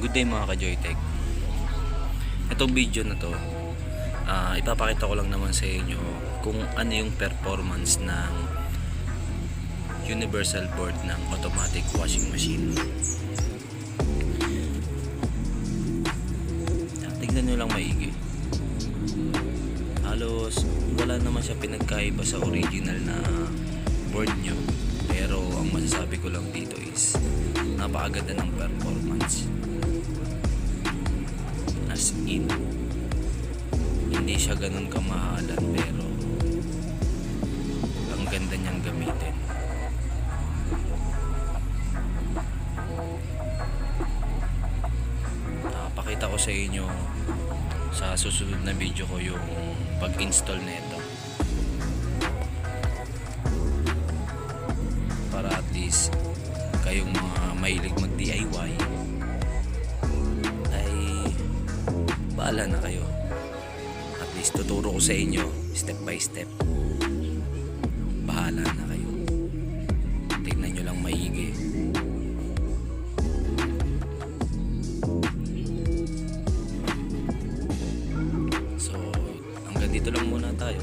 Good day mga ka-Joytech. Itong video na to, ipapakita ko lang naman sa inyo kung ano yung performance ng universal board ng automatic washing machine. Tignan nyo lang maigi. Halos wala naman siya pinagkaiba sa original na board nyo. Pero ang masasabi ko lang dito is napakaganda ng performance. As in, hindi siya ganun kamahalan pero ang ganda niyang gamitin. Pakita ko sa inyo sa susunod na video ko yung pag-install nito para at least kayong mga mahilig mag DIY ay bahala na kayo. At least tuturo ko sa inyo step by step. Bahala na kayo. Tingnan nyo lang maigi. So hanggang dito lang muna tayo.